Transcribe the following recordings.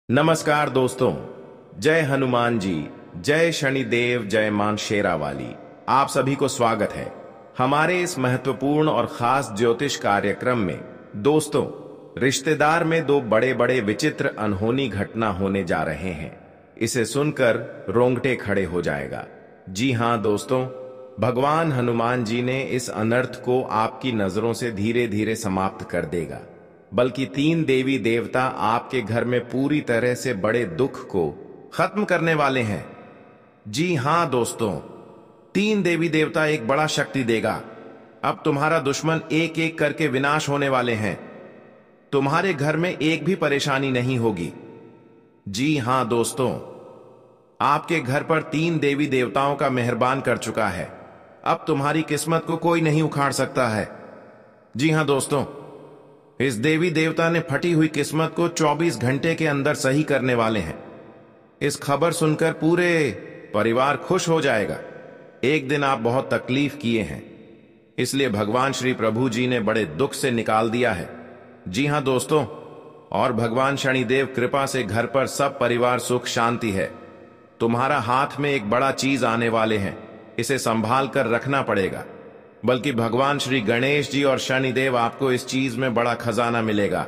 नमस्कार दोस्तों। जय हनुमान जी, जय शनिदेव, जय मां शेरावाली। आप सभी को स्वागत है हमारे इस महत्वपूर्ण और खास ज्योतिष कार्यक्रम में। दोस्तों, रिश्तेदार में दो बड़े बड़े विचित्र अनहोनी घटना होने जा रहे हैं। इसे सुनकर रोंगटे खड़े हो जाएगा। जी हां दोस्तों, भगवान हनुमान जी ने इस अनर्थ को आपकी नजरों से धीरे धीरे समाप्त कर देगा। बल्कि तीन देवी देवता आपके घर में पूरी तरह से बड़े दुख को खत्म करने वाले हैं। जी हां दोस्तों, तीन देवी देवता एक बड़ा शक्ति देगा। अब तुम्हारा दुश्मन एक एक करके विनाश होने वाले हैं। तुम्हारे घर में एक भी परेशानी नहीं होगी। जी हां दोस्तों, आपके घर पर तीन देवी देवताओं का मेहरबान कर चुका है। अब तुम्हारी किस्मत को कोई नहीं उखाड़ सकता है। जी हां दोस्तों, इस देवी देवता ने फटी हुई किस्मत को 24 घंटे के अंदर सही करने वाले हैं। इस खबर सुनकर पूरे परिवार खुश हो जाएगा। एक दिन आप बहुत तकलीफ किए हैं, इसलिए भगवान श्री प्रभु जी ने बड़े दुख से निकाल दिया है। जी हां दोस्तों, और भगवान शनिदेव कृपा से घर पर सब परिवार सुख शांति है। तुम्हारा हाथ में एक बड़ा चीज आने वाले हैं, इसे संभाल कर रखना पड़ेगा। बल्कि भगवान श्री गणेश जी और शनिदेव आपको इस चीज में बड़ा खजाना मिलेगा।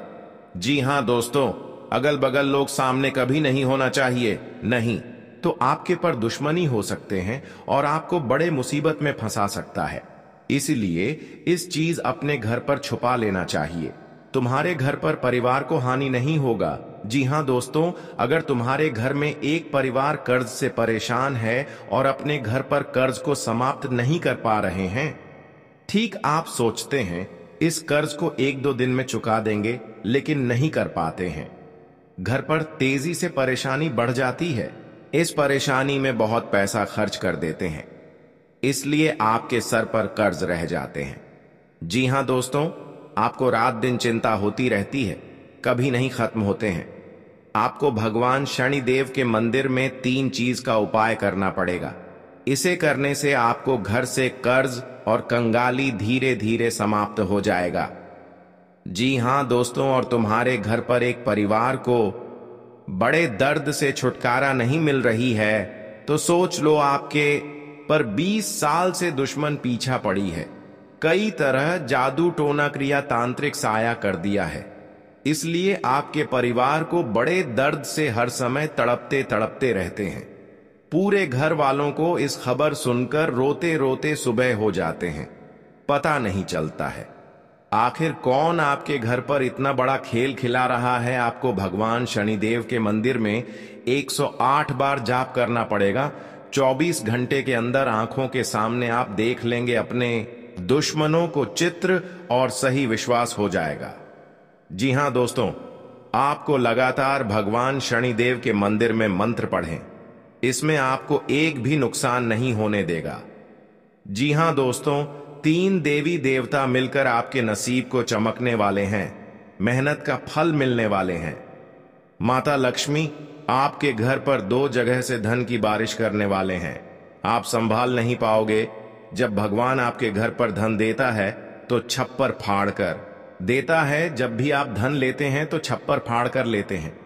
जी हां दोस्तों, अगल बगल लोग सामने कभी नहीं होना चाहिए, नहीं तो आपके पर दुश्मनी हो सकते हैं और आपको बड़े मुसीबत में फंसा सकता है। इसलिए इस चीज अपने घर पर छुपा लेना चाहिए। तुम्हारे घर पर परिवार को हानि नहीं होगा। जी हां दोस्तों, अगर तुम्हारे घर में एक परिवार कर्ज से परेशान है और अपने घर पर कर्ज को समाप्त नहीं कर पा रहे हैं, ठीक आप सोचते हैं इस कर्ज को एक दो दिन में चुका देंगे, लेकिन नहीं कर पाते हैं। घर पर तेजी से परेशानी बढ़ जाती है। इस परेशानी में बहुत पैसा खर्च कर देते हैं, इसलिए आपके सर पर कर्ज रह जाते हैं। जी हां दोस्तों, आपको रात दिन चिंता होती रहती है, कभी नहीं खत्म होते हैं। आपको भगवान शनिदेव के मंदिर में तीन चीज का उपाय करना पड़ेगा। इसे करने से आपको घर से कर्ज और कंगाली धीरे धीरे समाप्त हो जाएगा। जी हां दोस्तों, और तुम्हारे घर पर एक परिवार को बड़े दर्द से छुटकारा नहीं मिल रही है, तो सोच लो आपके पर 20 साल से दुश्मन पीछा पड़ी है। कई तरह जादू टोना क्रिया तांत्रिक साया कर दिया है, इसलिए आपके परिवार को बड़े दर्द से हर समय तड़पते तड़पते रहते हैं। पूरे घर वालों को इस खबर सुनकर रोते रोते सुबह हो जाते हैं, पता नहीं चलता है आखिर कौन आपके घर पर इतना बड़ा खेल खिला रहा है। आपको भगवान शनिदेव के मंदिर में 108 बार जाप करना पड़ेगा। 24 घंटे के अंदर आंखों के सामने आप देख लेंगे अपने दुश्मनों को चित्र, और सही विश्वास हो जाएगा। जी हां दोस्तों, आपको लगातार भगवान शनिदेव के मंदिर में मंत्र पढ़ें, इसमें आपको एक भी नुकसान नहीं होने देगा। जी हां दोस्तों, तीन देवी देवता मिलकर आपके नसीब को चमकने वाले हैं, मेहनत का फल मिलने वाले हैं। माता लक्ष्मी आपके घर पर दो जगह से धन की बारिश करने वाले हैं। आप संभाल नहीं पाओगे। जब भगवान आपके घर पर धन देता है तो छप्पर फाड़ कर देता है। जब भी आप धन लेते हैं तो छप्पर फाड़ कर लेते हैं।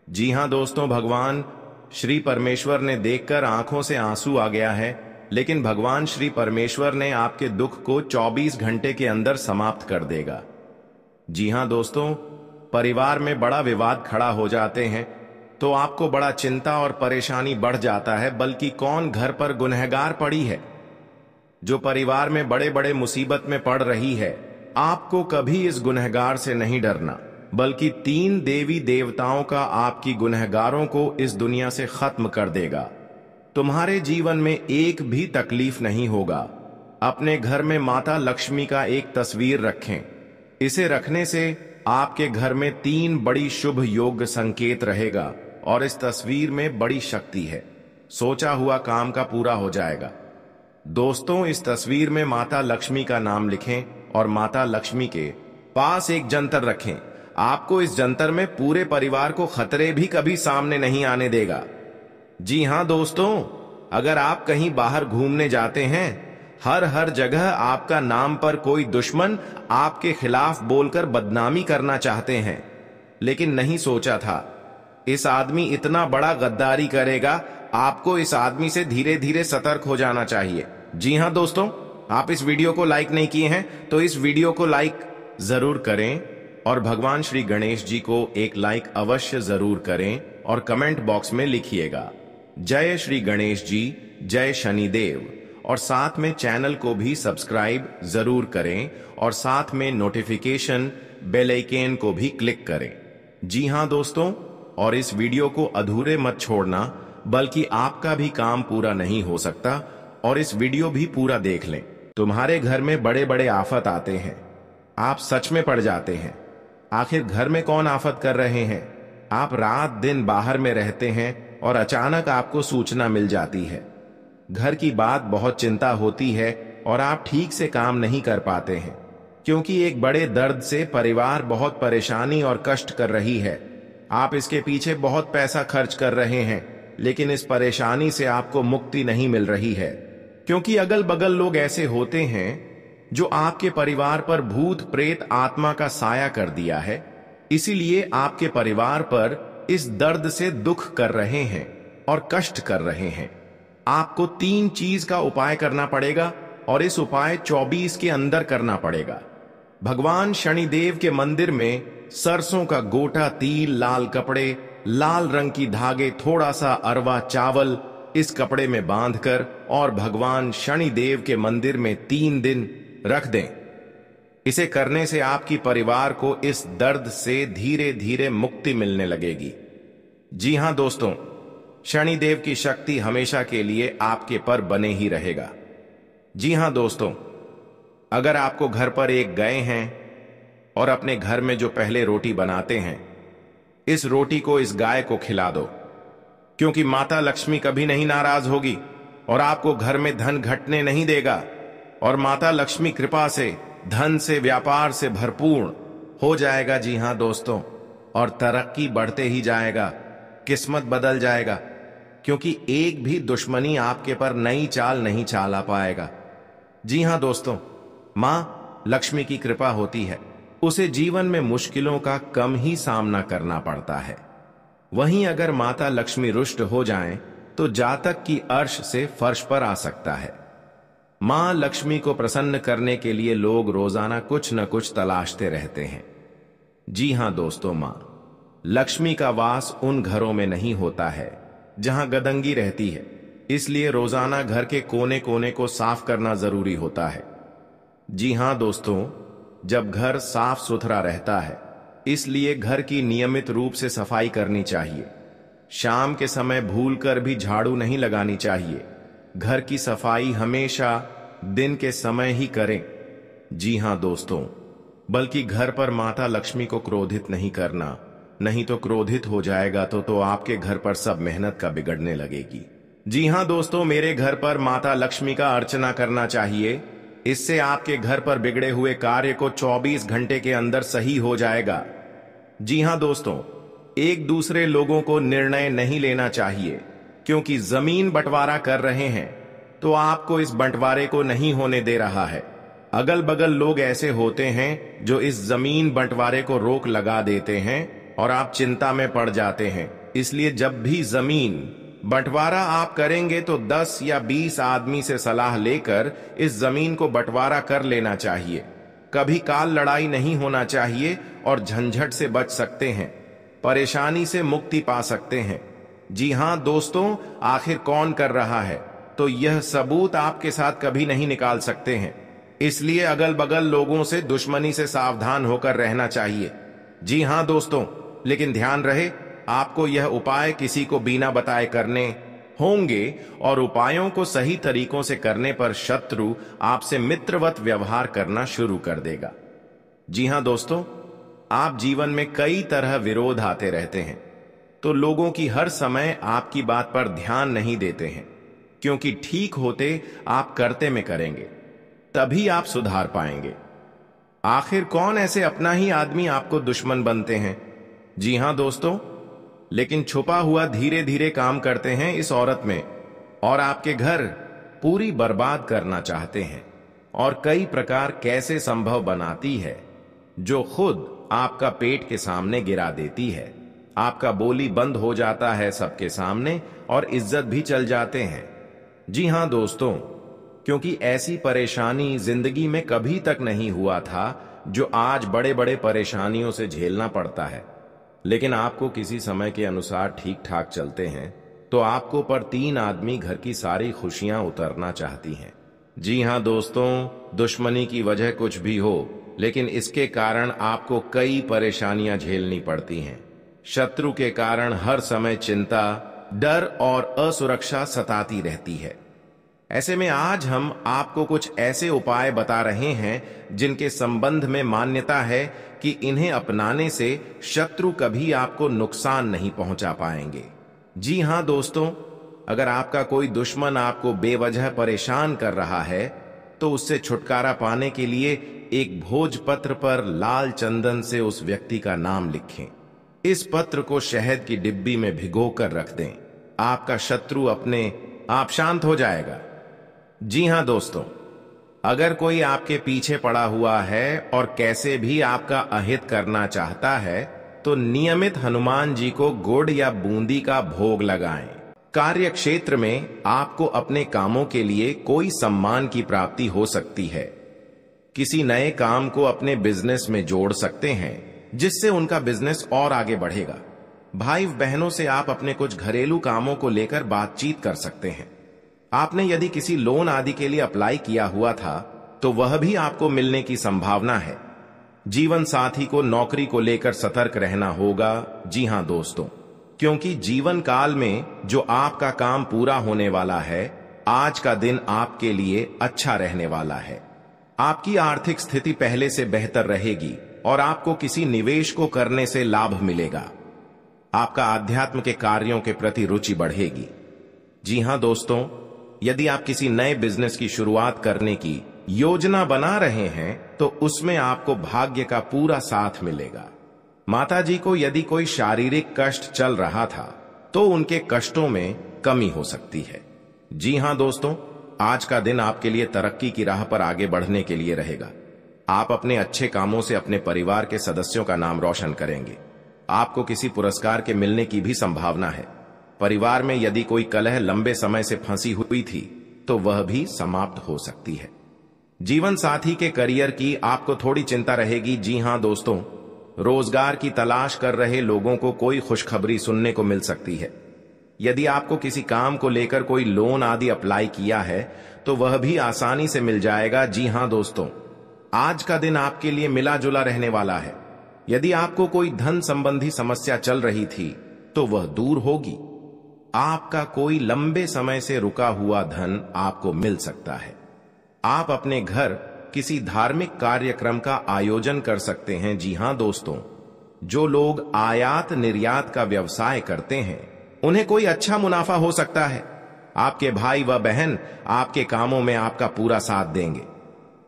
जी हां दोस्तों, भगवान श्री परमेश्वर ने देखकर आंखों से आंसू आ गया है, लेकिन भगवान श्री परमेश्वर ने आपके दुख को 24 घंटे के अंदर समाप्त कर देगा। जी हां दोस्तों, परिवार में बड़ा विवाद खड़ा हो जाते हैं तो आपको बड़ा चिंता और परेशानी बढ़ जाता है। बल्कि कौन घर पर गुनहगार पड़ी है जो परिवार में बड़े बड़े मुसीबत में पड़ रही है। आपको कभी इस गुनहगार से नहीं डरना, बल्कि तीन देवी देवताओं का आपकी गुनहगारों को इस दुनिया से खत्म कर देगा। तुम्हारे जीवन में एक भी तकलीफ नहीं होगा। अपने घर में माता लक्ष्मी का एक तस्वीर रखें। इसे रखने से आपके घर में तीन बड़ी शुभ योग संकेत रहेगा, और इस तस्वीर में बड़ी शक्ति है। सोचा हुआ काम का पूरा हो जाएगा। दोस्तों, इस तस्वीर में माता लक्ष्मी का नाम लिखें और माता लक्ष्मी के पास एक जंतर रखें। आपको इस जंतर में पूरे परिवार को खतरे भी कभी सामने नहीं आने देगा। जी हां दोस्तों, अगर आप कहीं बाहर घूमने जाते हैं, हर जगह आपका नाम पर कोई दुश्मन आपके खिलाफ बोलकर बदनामी करना चाहते हैं, लेकिन नहीं सोचा था इस आदमी इतना बड़ा गद्दारी करेगा, आपको इस आदमी से धीरे धीरे सतर्क हो जाना चाहिए। जी हां दोस्तों, आप इस वीडियो को लाइक नहीं किए हैं तो इस वीडियो को लाइक जरूर करें और भगवान श्री गणेश जी को एक लाइक अवश्य जरूर करें और कमेंट बॉक्स में लिखिएगा जय श्री गणेश जी, जय शनिदेव, और साथ में चैनल को भी सब्सक्राइब जरूर करें और साथ में नोटिफिकेशन बेल आइकन को भी क्लिक करें। जी हां दोस्तों, और इस वीडियो को अधूरे मत छोड़ना, बल्कि आपका भी काम पूरा नहीं हो सकता और इस वीडियो भी पूरा देख लें। तुम्हारे घर में बड़े बड़े आफत आते हैं, आप सच में पड़ जाते हैं। आखिर घर में कौन आफत कर रहे हैं? आप रात दिन बाहर में रहते हैं और अचानक आपको सूचना मिल जाती है। घर की बात बहुत चिंता होती है और आप ठीक से काम नहीं कर पाते हैं, क्योंकि एक बड़े दर्द से परिवार बहुत परेशानी और कष्ट कर रही है। आप इसके पीछे बहुत पैसा खर्च कर रहे हैं, लेकिन इस परेशानी से आपको मुक्ति नहीं मिल रही है, क्योंकि अगल बगल लोग ऐसे होते हैं जो आपके परिवार पर भूत प्रेत आत्मा का साया कर दिया है। इसीलिए आपके परिवार पर इस दर्द से दुख कर रहे हैं और कष्ट कर रहे हैं। आपको 3 चीज का उपाय करना पड़ेगा और इस उपाय 24 के अंदर करना पड़ेगा। भगवान शनिदेव के मंदिर में सरसों का गोटा तिल, लाल कपड़े, लाल रंग की धागे, थोड़ा सा अरवा चावल इस कपड़े में बांधकर और भगवान शनिदेव के मंदिर में 3 दिन रख दें। इसे करने से आपकी परिवार को इस दर्द से धीरे धीरे मुक्ति मिलने लगेगी। जी हां दोस्तों, शनिदेव की शक्ति हमेशा के लिए आपके पर बने ही रहेगा। जी हां दोस्तों, अगर आपको घर पर एक गए हैं और अपने घर में जो पहले रोटी बनाते हैं, इस रोटी को इस गाय को खिला दो, क्योंकि माता लक्ष्मी कभी नहीं नाराज होगी और आपको घर में धन घटने नहीं देगा और माता लक्ष्मी कृपा से धन से, व्यापार से भरपूर हो जाएगा। जी हां दोस्तों, और तरक्की बढ़ते ही जाएगा, किस्मत बदल जाएगा, क्योंकि एक भी दुश्मनी आपके पर नई चाल नहीं चला पाएगा। जी हां दोस्तों, मां लक्ष्मी की कृपा होती है, उसे जीवन में मुश्किलों का कम ही सामना करना पड़ता है। वहीं अगर माता लक्ष्मी रुष्ट हो जाएं, तो जातक की अर्श से फर्श पर आ सकता है। मां लक्ष्मी को प्रसन्न करने के लिए लोग रोजाना कुछ न कुछ तलाशते रहते हैं। जी हां दोस्तों, मां लक्ष्मी का वास उन घरों में नहीं होता है जहां गदंगी रहती है, इसलिए रोजाना घर के कोने कोने को साफ करना जरूरी होता है। जी हां दोस्तों, जब घर साफ सुथरा रहता है, इसलिए घर की नियमित रूप से सफाई करनी चाहिए। शाम के समय भूलकर भी झाड़ू नहीं लगानी चाहिए। घर की सफाई हमेशा दिन के समय ही करें। जी हां दोस्तों, बल्कि घर पर माता लक्ष्मी को क्रोधित नहीं करना, नहीं तो क्रोधित हो जाएगा तो आपके घर पर सब मेहनत का बिगड़ने लगेगी। जी हां दोस्तों, मेरे घर पर माता लक्ष्मी का अर्चना करना चाहिए। इससे आपके घर पर बिगड़े हुए कार्य को 24 घंटे के अंदर सही हो जाएगा। जी हां दोस्तों, एक दूसरे लोगों को निर्णय नहीं लेना चाहिए, क्योंकि जमीन बंटवारा कर रहे हैं तो आपको इस बंटवारे को नहीं होने दे रहा है। अगल बगल लोग ऐसे होते हैं जो इस जमीन बंटवारे को रोक लगा देते हैं और आप चिंता में पड़ जाते हैं। इसलिए जब भी जमीन बंटवारा आप करेंगे तो 10 या 20 आदमी से सलाह लेकर इस जमीन को बंटवारा कर लेना चाहिए। कभी काल लड़ाई नहीं होना चाहिए और झंझट से बच सकते हैं, परेशानी से मुक्ति पा सकते हैं। जी हां दोस्तों, आखिर कौन कर रहा है, तो यह सबूत आपके साथ कभी नहीं निकाल सकते हैं। इसलिए अगल बगल लोगों से दुश्मनी से सावधान होकर रहना चाहिए। जी हां दोस्तों, लेकिन ध्यान रहे, आपको यह उपाय किसी को बिना बताए करने होंगे और उपायों को सही तरीकों से करने पर शत्रु आपसे मित्रवत व्यवहार करना शुरू कर देगा। जी हां दोस्तों, आप जीवन में कई तरह विरोध आते रहते हैं, तो लोगों की हर समय आपकी बात पर ध्यान नहीं देते हैं, क्योंकि ठीक होते आप करते में करेंगे, तभी आप सुधार पाएंगे। आखिर कौन ऐसे अपना ही आदमी आपको दुश्मन बनते हैं? जी हां दोस्तों, लेकिन छुपा हुआ धीरे धीरे काम करते हैं इस औरत में और आपके घर पूरी बर्बाद करना चाहते हैं और कई प्रकार कैसे संभव बनाती है, जो खुद आपका पेट के सामने गिरा देती है। आपका बोली बंद हो जाता है सबके सामने और इज्जत भी चल जाते हैं। जी हां दोस्तों, क्योंकि ऐसी परेशानी जिंदगी में कभी तक नहीं हुआ था जो आज बड़े बड़े परेशानियों से झेलना पड़ता है। लेकिन आपको किसी समय के अनुसार ठीक ठाक चलते हैं तो आपको पर 3 आदमी घर की सारी खुशियां उतरना चाहती हैं। जी हां दोस्तों, दुश्मनी की वजह कुछ भी हो, लेकिन इसके कारण आपको कई परेशानियां झेलनी पड़ती हैं। शत्रु के कारण हर समय चिंता, डर और असुरक्षा सताती रहती है। ऐसे में आज हम आपको कुछ ऐसे उपाय बता रहे हैं जिनके संबंध में मान्यता है कि इन्हें अपनाने से शत्रु कभी आपको नुकसान नहीं पहुंचा पाएंगे। जी हां दोस्तों, अगर आपका कोई दुश्मन आपको बेवजह परेशान कर रहा है तो उससे छुटकारा पाने के लिए एक भोजपत्र पर लाल चंदन से उस व्यक्ति का नाम लिखें। इस पत्र को शहद की डिब्बी में भिगोकर रख दें। आपका शत्रु अपने आप शांत हो जाएगा। जी हां दोस्तों, अगर कोई आपके पीछे पड़ा हुआ है और कैसे भी आपका अहित करना चाहता है तो नियमित हनुमान जी को गुड़ या बूंदी का भोग लगाएं। कार्य क्षेत्र में आपको अपने कामों के लिए कोई सम्मान की प्राप्ति हो सकती है। किसी नए काम को अपने बिजनेस में जोड़ सकते हैं जिससे उनका बिजनेस और आगे बढ़ेगा। भाई बहनों से आप अपने कुछ घरेलू कामों को लेकर बातचीत कर सकते हैं। आपने यदि किसी लोन आदि के लिए अप्लाई किया हुआ था तो वह भी आपको मिलने की संभावना है। जीवन साथी को नौकरी को लेकर सतर्क रहना होगा। जी हां दोस्तों, क्योंकि जीवन काल में जो आपका काम पूरा होने वाला है, आज का दिन आपके लिए अच्छा रहने वाला है। आपकी आर्थिक स्थिति पहले से बेहतर रहेगी और आपको किसी निवेश को करने से लाभ मिलेगा। आपका आध्यात्म के कार्यों के प्रति रुचि बढ़ेगी। जी हां दोस्तों, यदि आप किसी नए बिजनेस की शुरुआत करने की योजना बना रहे हैं तो उसमें आपको भाग्य का पूरा साथ मिलेगा। माताजी को यदि कोई शारीरिक कष्ट चल रहा था तो उनके कष्टों में कमी हो सकती है। जी हां दोस्तों, आज का दिन आपके लिए तरक्की की राह पर आगे बढ़ने के लिए रहेगा। आप अपने अच्छे कामों से अपने परिवार के सदस्यों का नाम रोशन करेंगे। आपको किसी पुरस्कार के मिलने की भी संभावना है। परिवार में यदि कोई कलह लंबे समय से फंसी हुई थी तो वह भी समाप्त हो सकती है। जीवन साथी के करियर की आपको थोड़ी चिंता रहेगी। जी हां दोस्तों, रोजगार की तलाश कर रहे लोगों को कोई खुशखबरी सुनने को मिल सकती है। यदि आपको किसी काम को लेकर कोई लोन आदि अप्लाई किया है तो वह भी आसानी से मिल जाएगा। जी हां दोस्तों, आज का दिन आपके लिए मिला जुला रहने वाला है। यदि आपको कोई धन संबंधी समस्या चल रही थी तो वह दूर होगी। आपका कोई लंबे समय से रुका हुआ धन आपको मिल सकता है। आप अपने घर किसी धार्मिक कार्यक्रम का आयोजन कर सकते हैं। जी हां दोस्तों, जो लोग आयात निर्यात का व्यवसाय करते हैं उन्हें कोई अच्छा मुनाफा हो सकता है। आपके भाई व बहन आपके कामों में आपका पूरा साथ देंगे।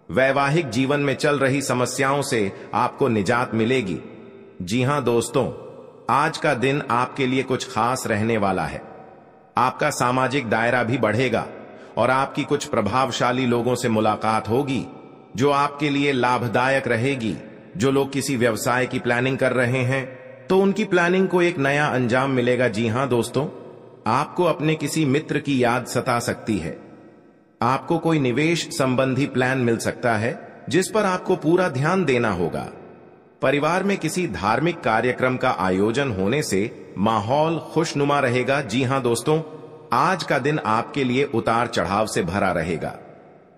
वैवाहिक जीवन में चल रही समस्याओं से आपको निजात मिलेगी। जी हां दोस्तों, आज का दिन आपके लिए कुछ खास रहने वाला है। आपका सामाजिक दायरा भी बढ़ेगा और आपकी कुछ प्रभावशाली लोगों से मुलाकात होगी जो आपके लिए लाभदायक रहेगी। जो लोग किसी व्यवसाय की प्लानिंग कर रहे हैं तो उनकी प्लानिंग को एक नया अंजाम मिलेगा। जी हां दोस्तों, आपको अपने किसी मित्र की याद सता सकती है। आपको कोई निवेश संबंधी प्लान मिल सकता है जिस पर आपको पूरा ध्यान देना होगा। परिवार में किसी धार्मिक कार्यक्रम का आयोजन होने से माहौल खुशनुमा रहेगा। जी हां दोस्तों, आज का दिन आपके लिए उतार चढ़ाव से भरा रहेगा।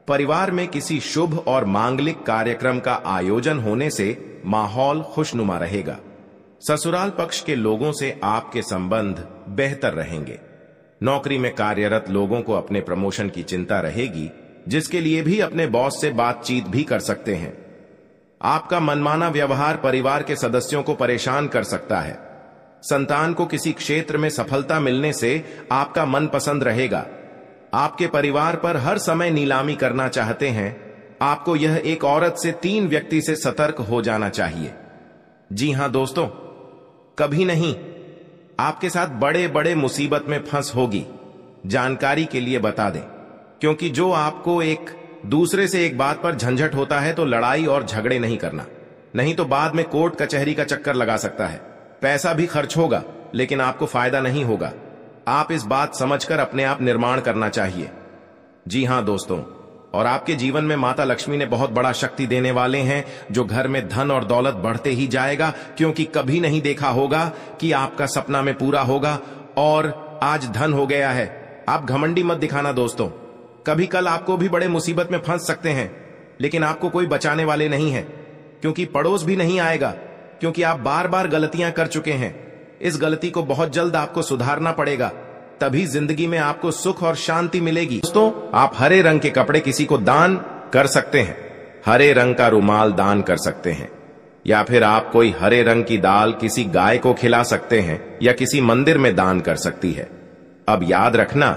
परिवार में किसी शुभ और मांगलिक कार्यक्रम का आयोजन होने से माहौल खुशनुमा रहेगा। ससुराल पक्ष के लोगों से आपके संबंध बेहतर रहेंगे। नौकरी में कार्यरत लोगों को अपने प्रमोशन की चिंता रहेगी, जिसके लिए भी अपने बॉस से बातचीत भी कर सकते हैं। आपका मनमाना व्यवहार परिवार के सदस्यों को परेशान कर सकता है। संतान को किसी क्षेत्र में सफलता मिलने से आपका मन पसंद रहेगा। आपके परिवार पर हर समय नीलामी करना चाहते हैं। आपको यह एक औरत से 3 व्यक्ति से सतर्क हो जाना चाहिए। जी हां दोस्तों, कभी नहीं आपके साथ बड़े बड़े मुसीबत में फंस होगी। जानकारी के लिए बता दें, क्योंकि जो आपको एक दूसरे से एक बात पर झंझट होता है तो लड़ाई और झगड़े नहीं करना, नहीं तो बाद में कोर्ट कचहरी का चक्कर लगा सकता है। पैसा भी खर्च होगा लेकिन आपको फायदा नहीं होगा। आप इस बात समझकर अपने आप निर्माण करना चाहिए। जी हां दोस्तों, और आपके जीवन में माता लक्ष्मी ने बहुत बड़ा शक्ति देने वाले हैं, जो घर में धन और दौलत बढ़ते ही जाएगा, क्योंकि कभी नहीं देखा होगा कि आपका सपना में पूरा होगा और आज धन हो गया है। आप घमंडी मत दिखाना दोस्तों। कभी कल आपको भी बड़े मुसीबत में फंस सकते हैं, लेकिन आपको कोई बचाने वाले नहीं है, क्योंकि पड़ोस भी नहीं आएगा, क्योंकि आप बार बार गलतियां कर चुके हैं। इस गलती को बहुत जल्द आपको सुधारना पड़ेगा, तभी जिंदगी में आपको सुख और शांति मिलेगी। दोस्तों, आप हरे रंग के कपड़े किसी को दान कर सकते हैं, हरे रंग का रुमाल दान कर सकते हैं, या फिर आप कोई हरे रंग की दाल किसी गाय को खिला सकते हैं, या किसी मंदिर में दान कर सकती है। अब याद रखना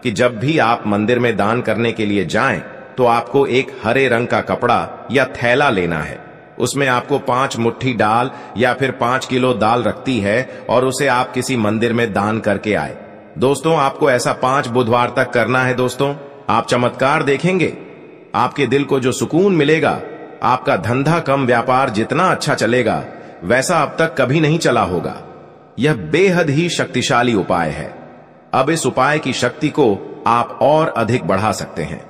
कि जब भी आप मंदिर में दान करने के लिए जाएं, तो आपको एक हरे रंग का कपड़ा या थैला लेना है। उसमें आपको 5 मुट्ठी दाल या फिर 5 किलो दाल रखती है, और उसे आप किसी मंदिर में दान करके आए। दोस्तों, आपको ऐसा 5 बुधवार तक करना है। दोस्तों, आप चमत्कार देखेंगे। आपके दिल को जो सुकून मिलेगा, आपका धंधा कम व्यापार जितना अच्छा चलेगा, वैसा अब तक कभी नहीं चला होगा। यह बेहद ही शक्तिशाली उपाय है। अब इस उपाय की शक्ति को आप और अधिक बढ़ा सकते हैं।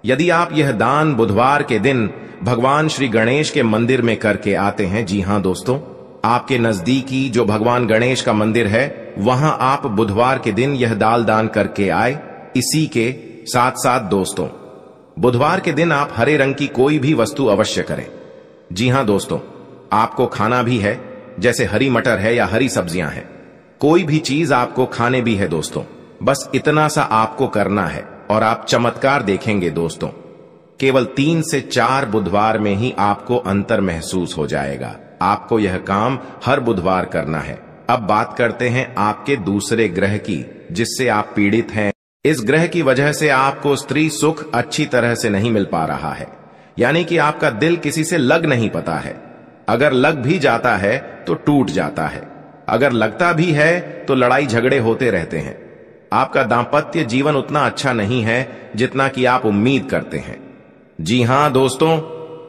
यदि आप यह दान बुधवार के दिन भगवान श्री गणेश के मंदिर में करके आते हैं, जी हां दोस्तों, आपके नजदीकी जो भगवान गणेश का मंदिर है, वहां आप बुधवार के दिन यह दाल दान करके आए। इसी के साथ साथ दोस्तों, बुधवार के दिन आप हरे रंग की कोई भी वस्तु अवश्य करें। जी हां दोस्तों, आपको खाना भी है, जैसे हरी मटर है या हरी सब्जियां हैं। कोई भी चीज आपको खाने भी है दोस्तों। बस इतना सा आपको करना है और आप चमत्कार देखेंगे दोस्तों। केवल 3 से 4 बुधवार में ही आपको अंतर महसूस हो जाएगा। आपको यह काम हर बुधवार करना है। अब बात करते हैं आपके दूसरे ग्रह की, जिससे आप पीड़ित हैं। इस ग्रह की वजह से आपको स्त्री सुख अच्छी तरह से नहीं मिल पा रहा है, यानी कि आपका दिल किसी से लग नहीं पाता है। अगर लग भी जाता है तो टूट जाता है, अगर लगता भी है तो लड़ाई झगड़े होते रहते हैं। आपका दांपत्य जीवन उतना अच्छा नहीं है जितना कि आप उम्मीद करते हैं। जी हां दोस्तों,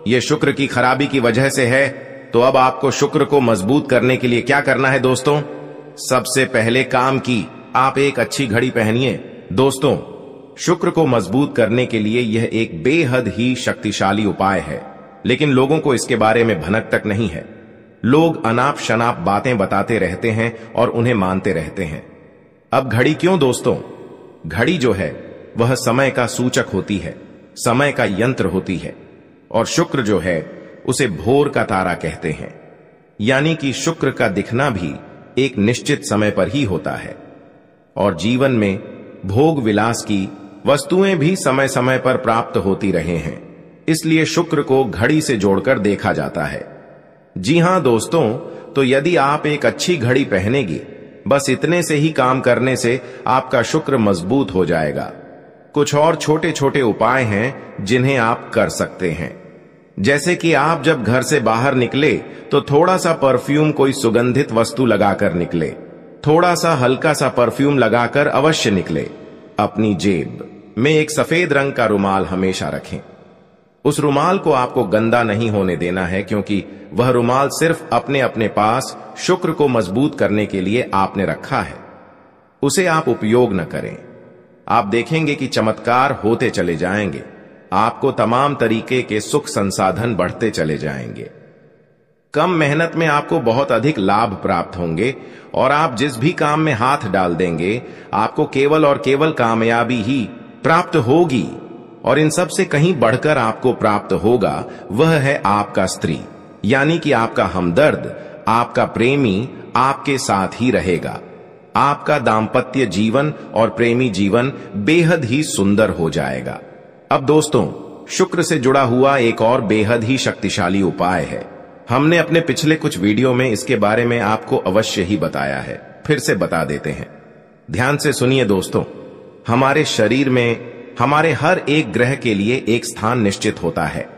यह शुक्र की खराबी की वजह से है। तो अब आपको शुक्र को मजबूत करने के लिए क्या करना है दोस्तों? सबसे पहले काम की आप एक अच्छी घड़ी पहनिए। दोस्तों, शुक्र को मजबूत करने के लिए यह एक बेहद ही शक्तिशाली उपाय है, लेकिन लोगों को इसके बारे में भनक तक नहीं है। लोग अनाप शनाप बातें बताते रहते हैं और उन्हें मानते रहते हैं। अब घड़ी क्यों दोस्तों? घड़ी जो है वह समय का सूचक होती है, समय का यंत्र होती है, और शुक्र जो है उसे भोर का तारा कहते हैं। यानी कि शुक्र का दिखना भी एक निश्चित समय पर ही होता है, और जीवन में भोग विलास की वस्तुएं भी समय समय पर प्राप्त होती रहे हैं। इसलिए शुक्र को घड़ी से जोड़कर देखा जाता है। जी हां दोस्तों, तो यदि आप एक अच्छी घड़ी पहनेगी, बस इतने से ही काम करने से आपका शुक्र मजबूत हो जाएगा। कुछ और छोटे छोटे उपाय हैं जिन्हें आप कर सकते हैं, जैसे कि आप जब घर से बाहर निकले तो थोड़ा सा परफ्यूम, कोई सुगंधित वस्तु लगाकर निकले। थोड़ा सा हल्का सा परफ्यूम लगाकर अवश्य निकले। अपनी जेब में एक सफेद रंग का रुमाल हमेशा रखें। उस रुमाल को आपको गंदा नहीं होने देना है, क्योंकि वह रुमाल सिर्फ अपने अपने पास शुक्र को मजबूत करने के लिए आपने रखा है। उसे आप उपयोग न करें। आप देखेंगे कि चमत्कार होते चले जाएंगे। आपको तमाम तरीके के सुख संसाधन बढ़ते चले जाएंगे। कम मेहनत में आपको बहुत अधिक लाभ प्राप्त होंगे, और आप जिस भी काम में हाथ डाल देंगे, आपको केवल और केवल कामयाबी ही प्राप्त होगी। और इन सब से कहीं बढ़कर आपको प्राप्त होगा वह है आपका स्त्री, यानी कि आपका हमदर्द, आपका प्रेमी आपके साथ ही रहेगा। आपका दांपत्य जीवन और प्रेमी जीवन बेहद ही सुंदर हो जाएगा। अब दोस्तों, शुक्र से जुड़ा हुआ एक और बेहद ही शक्तिशाली उपाय है। हमने अपने पिछले कुछ वीडियो में इसके बारे में आपको अवश्य ही बताया है, फिर से बता देते हैं। ध्यान से सुनिए दोस्तों। हमारे शरीर में हमारे हर एक ग्रह के लिए एक स्थान निश्चित होता है।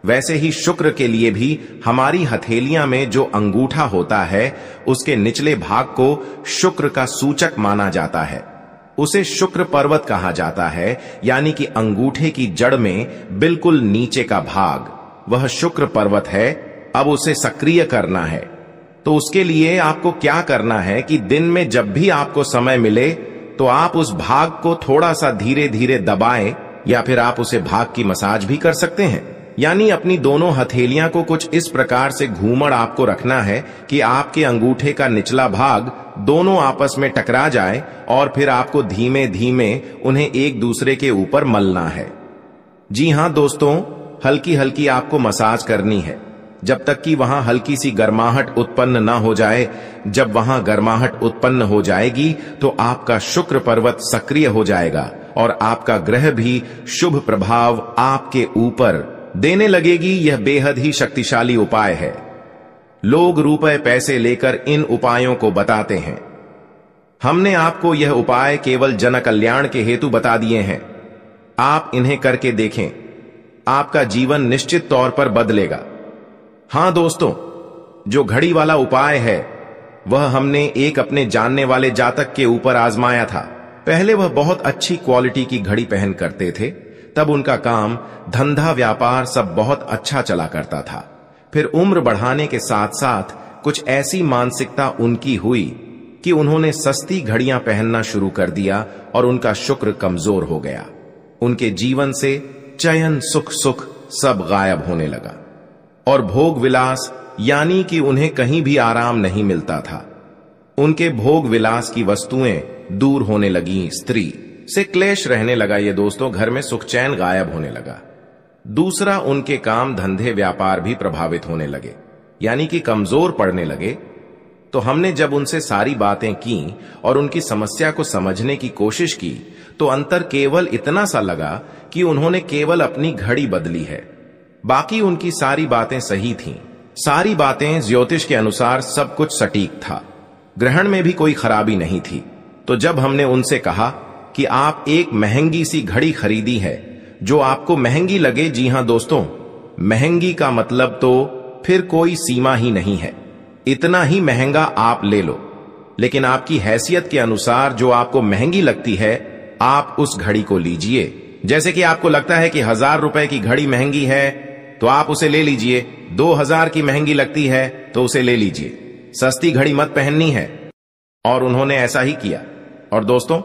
वैसे ही शुक्र के लिए भी हमारी हथेलियां में जो अंगूठा होता है, उसके निचले भाग को शुक्र का सूचक माना जाता है। उसे शुक्र पर्वत कहा जाता है, यानी कि अंगूठे की जड़ में बिल्कुल नीचे का भाग वह शुक्र पर्वत है। अब उसे सक्रिय करना है, तो उसके लिए आपको क्या करना है कि दिन में जब भी आपको समय मिले तो आप उस भाग को थोड़ा सा धीरे धीरे दबाएं, या फिर आप उसे भाग की मसाज भी कर सकते हैं। यानी अपनी दोनों हथेलियां को कुछ इस प्रकार से घूमड़ आपको रखना है कि आपके अंगूठे का निचला भाग दोनों आपस में टकरा जाए, और फिर आपको धीमे धीमे उन्हें एक दूसरे के ऊपर मलना है। जी हां दोस्तों, हल्की हल्की आपको मसाज करनी है जब तक कि वहां हल्की सी गर्माहट उत्पन्न ना हो जाए। जब वहां गर्माहट उत्पन्न हो जाएगी तो आपका शुक्र पर्वत सक्रिय हो जाएगा और आपका ग्रह भी शुभ प्रभाव आपके ऊपर देने लगेगी। यह बेहद ही शक्तिशाली उपाय है। लोग रुपए पैसे लेकर इन उपायों को बताते हैं। हमने आपको यह उपाय केवल जन कल्याण के हेतु बता दिए हैं। आप इन्हें करके देखें, आपका जीवन निश्चित तौर पर बदलेगा। हां दोस्तों, जो घड़ी वाला उपाय है वह हमने एक अपने जानने वाले जातक के ऊपर आजमाया था। पहले वह बहुत अच्छी क्वालिटी की घड़ी पहन करते थे, तब उनका काम, धंधा, व्यापार सब बहुत अच्छा चला करता था। फिर उम्र बढ़ाने के साथ साथ कुछ ऐसी मानसिकता उनकी हुई कि उन्होंने सस्ती घड़ियां पहनना शुरू कर दिया और उनका शुक्र कमजोर हो गया। उनके जीवन से चयन, सुख सब गायब होने लगा और भोग विलास, यानी कि उन्हें कहीं भी आराम नहीं मिलता था। उनके भोग विलास की वस्तुएं दूर होने लगी, स्त्री से क्लेश रहने लगा। ये दोस्तों, घर में सुख चैन गायब होने लगा। दूसरा, उनके काम, धंधे, व्यापार भी प्रभावित होने लगे, यानी कि कमजोर पड़ने लगे। तो हमने जब उनसे सारी बातें की और उनकी समस्या को समझने की कोशिश की तो अंतर केवल इतना सा लगा कि उन्होंने केवल अपनी घड़ी बदली है, बाकी उनकी सारी बातें सही थीं। सारी बातें ज्योतिष के अनुसार सब कुछ सटीक था, ग्रहण में भी कोई खराबी नहीं थी। तो जब हमने उनसे कहा कि आप एक महंगी सी घड़ी खरीदी है जो आपको महंगी लगे, जी हां दोस्तों, महंगी का मतलब तो फिर कोई सीमा ही नहीं है, इतना ही महंगा आप ले लो, लेकिन आपकी हैसियत के अनुसार जो आपको महंगी लगती है आप उस घड़ी को लीजिए। जैसे कि आपको लगता है कि 1000 रुपए की घड़ी महंगी है तो आप उसे ले लीजिए, 2000 की महंगी लगती है तो उसे ले लीजिए, सस्ती घड़ी मत पहननी है। और उन्होंने ऐसा ही किया। और दोस्तों,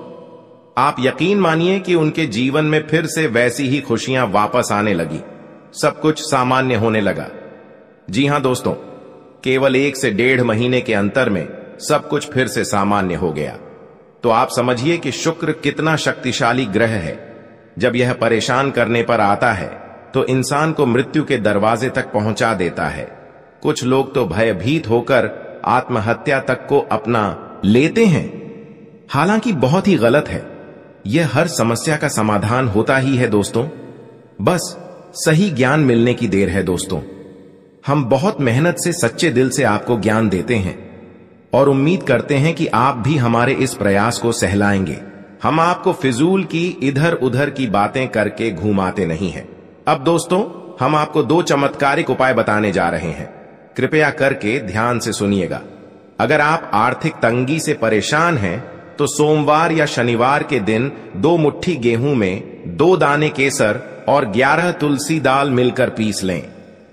आप यकीन मानिए कि उनके जीवन में फिर से वैसी ही खुशियां वापस आने लगी, सब कुछ सामान्य होने लगा। जी हां दोस्तों, केवल 1 से 1.5 महीने के अंतर में सब कुछ फिर से सामान्य हो गया। तो आप समझिए कि शुक्र कितना शक्तिशाली ग्रह है। जब यह परेशान करने पर आता है तो इंसान को मृत्यु के दरवाजे तक पहुंचा देता है। कुछ लोग तो भयभीत होकर आत्महत्या तक को अपना लेते हैं, हालांकि बहुत ही गलत है। यह हर समस्या का समाधान होता ही है दोस्तों, बस सही ज्ञान मिलने की देर है। दोस्तों, हम बहुत मेहनत से सच्चे दिल से आपको ज्ञान देते हैं और उम्मीद करते हैं कि आप भी हमारे इस प्रयास को सहलाएंगे। हम आपको फिजूल की इधर उधर की बातें करके घुमाते नहीं हैं। अब दोस्तों, हम आपको 2 चमत्कारिक उपाय बताने जा रहे हैं, कृपया करके ध्यान से सुनिएगा। अगर आप आर्थिक तंगी से परेशान हैं तो सोमवार या शनिवार के दिन 2 मुट्ठी गेहूं में 2 दाने केसर और 11 तुलसी दाल मिलकर पीस लें।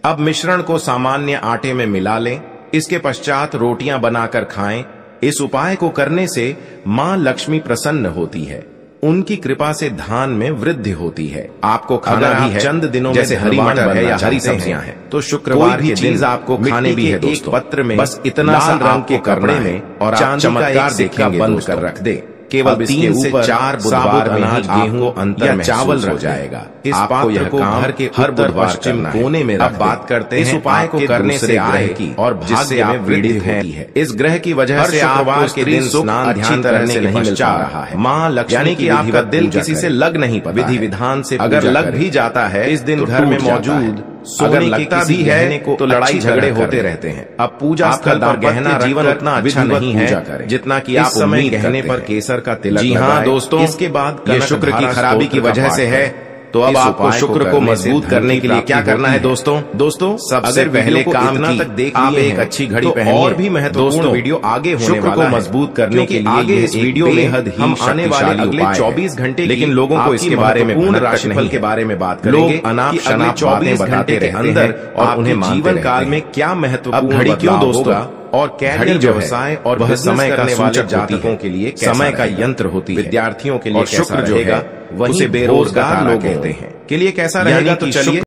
अब मिश्रण को सामान्य आटे में मिला लें। इसके पश्चात रोटियां बनाकर खाएं। इस उपाय को करने से मां लक्ष्मी प्रसन्न होती है, उनकी कृपा से धान में वृद्धि होती है। आपको खाना भी है चंद दिनों में, जैसे हरी मटर है या हरी सब्जियां हैं, तो शुक्रवार की चीज आपको खाने भी है दोस्तों। एक पत्र में बस इतना सा रंग के कपड़े में और चांदी का एक सिक्का बंद कर रख दे। केवल 3 से 4 बुधवार अनाज, गेहूं, अंतर में चावल रख जाएगा। इस पात्र को घर के हर बुधवार कोने में रख। बात करते हैं इस उपाय को करने से आय की और भाग्य में वृद्धि होती है। इस ग्रह की वजह से शुक्रवार के दिन स्नान अच्छी तरह से नहीं मिल पा रहा है। माँ लक्ष्मी, यानी कि आपका दिल किसी से लग नहीं पाता, विधि विधान से अगर लग भी जाता है इस दिन घर में मौजूद अगर लगता भी है तो लड़ाई झगड़े होते रहते हैं। अब पूजा स्थल पर गहना जीवन उतना अच्छा नहीं है जितना कि आप समय गहने पर केसर का तिलक। जी हाँ दोस्तों, इसके बाद ये शुक्र की खराबी की वजह से है। तो अब आपको शुक्र को मजबूत करने के लिए क्या करना है दोस्तों सबसे पहले काम तक देख आप एक अच्छी घड़ी पहनिए। और भी महत्वपूर्ण वीडियो आगे होने वाला है। शुक्र को मजबूत करने के लिए आगे इस वीडियो में हम आने वाले अगले 24 घंटे, लेकिन लोगों को इसके बारे में पूर्ण राशिफल के बारे में बात करेंगे। अनाप शनाप 24 घंटे के अंदर और उन्हें जीवन काल में क्या महत्वपूर्ण घड़ी क्यों दोस्तों और कैरियर व्यवसाय और वह समय का वाले जातकों के लिए समय का यंत्र होती है। विद्यार्थियों के लिए शुक्र जो है वही बेरोजगार लोग कहते हैं के लिए कैसा रहेगा, तो चलिए